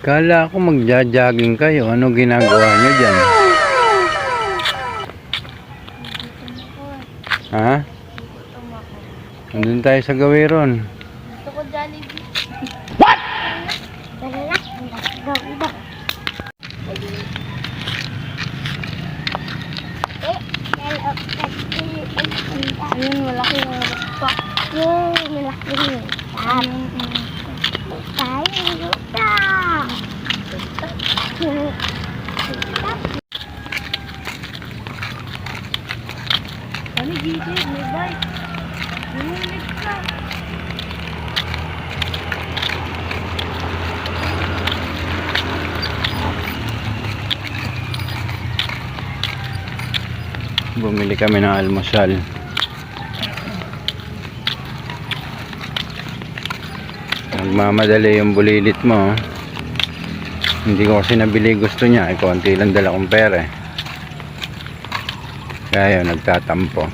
Kala ko magja-jogging kayo. Ano ginagawa nyo dyan? Ha? Nandun tayo sa Gawiron. Gusto ko Jollibee. Ayun, malaki yung rukpa. Yay, malaki yun. Tayo, luta. Ano, gigit? May bike. Bumalik ka. Bumili kami ng almusal. Nagmamadali yung bulilit mo. Hindi ko kasi nabili, gusto niya. Konti lang dala kong pera. Kaya yun, nagtatampo.